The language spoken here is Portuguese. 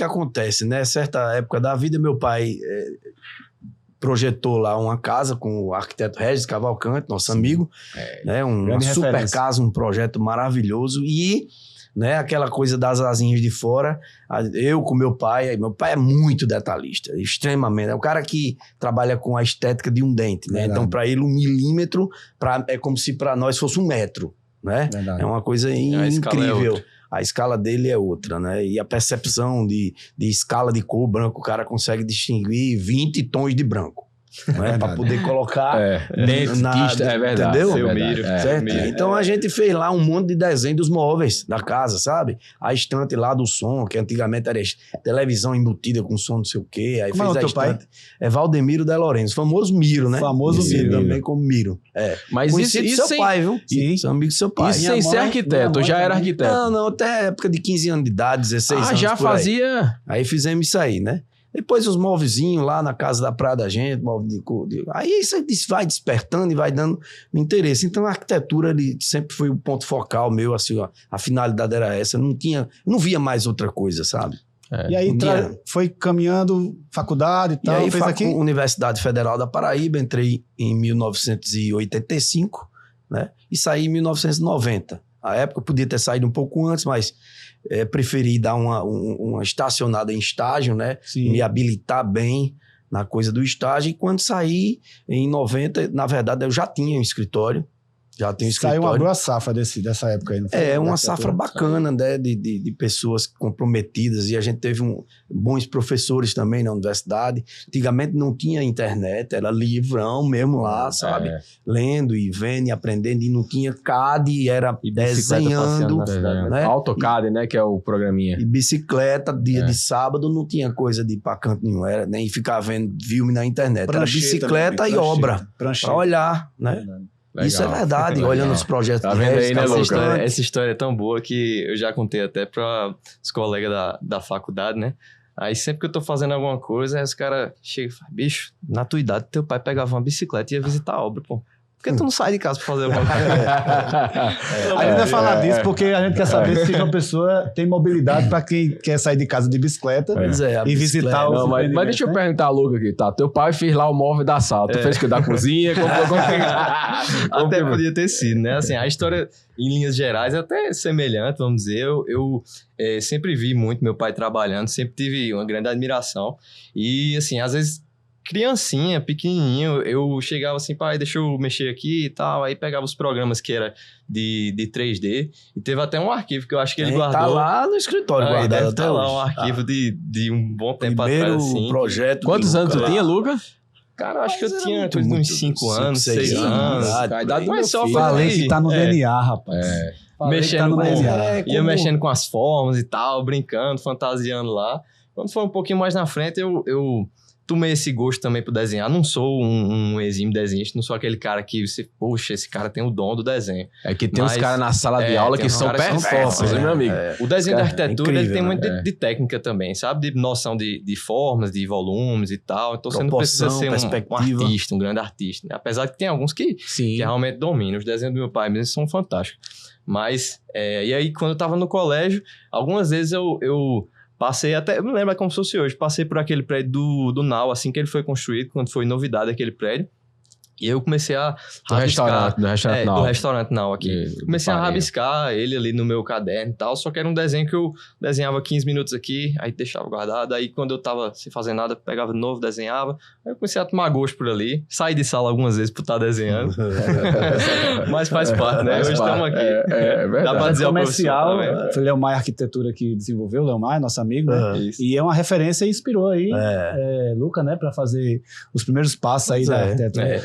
que acontece, né? Certa época da vida, meu pai projetou lá uma casa com o arquiteto Regis Cavalcante, nosso amigo, né? Uma super casa, um projeto maravilhoso e, né, aquela coisa das asinhas de fora, eu com meu pai é muito detalhista, extremamente, é o cara que trabalha com a estética de um dente, né? Então para ele 1 milímetro é como se para nós fosse 1 metro, né? É uma coisa incrível. A escala dele é outra, né? E a percepção de escala de cor branco, o cara consegue distinguir 20 tons de branco. Né? Para poder colocar dentro é verdade, entendeu? Seu Miro, certo? Então a gente fez lá um monte de desenho dos móveis da casa, sabe? A estante lá do som, que antigamente era televisão embutida com som não sei o quê. Aí como fez a estante. É Valdemiro de Lourenço, famoso Miro, né? Famoso Miro também como Miro. Mas conhecido isso seu pai, viu? Sim. Seu amigo do seu pai. Isso sem ser arquiteto, já era arquiteto. Não, até a época de 15 anos de idade, 16 anos. Já fazia. Aí fizemos isso aí, né? Depois os móvelzinhos lá na casa da praia da gente, móvel aí isso vai despertando e vai dando interesse. Então a arquitetura ele sempre foi o ponto focal meu, assim, ó, a finalidade era essa, eu não via mais outra coisa, sabe? E aí foi caminhando, faculdade e tal, e aí fez aqui? Universidade Federal da Paraíba, entrei em 1985, né? E saí em 1990. A época eu podia ter saído um pouco antes, mas preferi dar uma estacionada em estágio, né? Sim. Me habilitar bem na coisa do estágio. E quando saí, em 90, na verdade, eu já tinha um escritório. Saiu uma boa safra dessa época aí, não foi? Uma safra bacana, né? De pessoas comprometidas. E a gente teve bons professores também na universidade. Antigamente não tinha internet, era livrão mesmo lá, sabe? Lendo e vendo e aprendendo. E não tinha CAD, era desenhando. Né? AutoCAD, né? Que é o programinha. E bicicleta, dia de sábado, não tinha coisa de ir pra canto nenhum. Nem ficar vendo filme na internet. Era bicicleta e obra. Pra olhar, né? Legal. Isso é verdade, olhando os projetos. Tá vendo aí, né, Luca? Essa história é tão boa que eu já contei até para os colegas da faculdade, né? Aí sempre que eu tô fazendo alguma coisa, aí os caras chegam e falam, bicho, na tua idade teu pai pegava uma bicicleta e ia visitar a obra, pô. Por que tu não sai de casa pra fazer alguma coisa? A gente vai falar disso porque a gente quer saber se uma pessoa tem mobilidade para quem quer sair de casa de bicicleta e visitar os... Mas deixa eu perguntar, Luca, aqui, tá? Teu pai fez lá o móvel da sala, tu fez o que? Da cozinha? Até podia ter sido, né? Assim, a história, em linhas gerais, é até semelhante, vamos dizer. Eu sempre vi muito meu pai trabalhando, sempre tive uma grande admiração. E, assim, às vezes... criancinha, pequenininho, eu chegava assim, pai, deixa eu mexer aqui e tal, aí pegava os programas que era de 3D, e teve até um arquivo que eu acho que ele guardou. Tá lá no escritório guardado até lá um arquivo de um bom tempo atrás, assim. Primeiro projeto. Quantos anos tu tinha, Luca? Cara, eu acho que eu tinha uns 5 anos, 6 anos. Mas só falei que tá no DNA, rapaz. Ia mexendo com as formas e tal, brincando, fantasiando lá. Quando foi um pouquinho mais na frente, eu tomei esse gosto também por desenhar. Não sou um exímio desenhista, não sou aquele cara que você, poxa, esse cara tem o dom do desenho. É que tem uns caras na sala de aula que são perfeitos, meu amigo. O desenho da arquitetura, ele tem muito de técnica também, sabe? De noção de formas, de volumes e tal. Então você não precisa ser um artista, um grande artista, né? Apesar que tem alguns que realmente dominam. Os desenhos do meu pai mesmo são fantásticos. Mas, e aí quando eu tava no colégio, algumas vezes eu passei até, eu me lembro como se fosse hoje, passei por aquele prédio do Nau, assim que ele foi construído, quando foi novidade aquele prédio. E eu comecei a rabiscar... Do restaurante Nau aqui. Comecei a rabiscar ele ali no meu caderno e tal, só que era um desenho que eu desenhava 15 minutos aqui, aí deixava guardado, aí quando eu tava sem fazer nada, pegava de novo, desenhava, aí eu comecei a tomar gosto por ali, saí de sala algumas vezes por estar desenhando, mas faz parte, né? Hoje estamos aqui. Dá pra dizer comercial, foi Leomar Arquitetura que desenvolveu, Leomar, nosso amigo, né? E é uma referência e inspirou aí Luca, né, pra fazer os primeiros passos aí da arquitetura.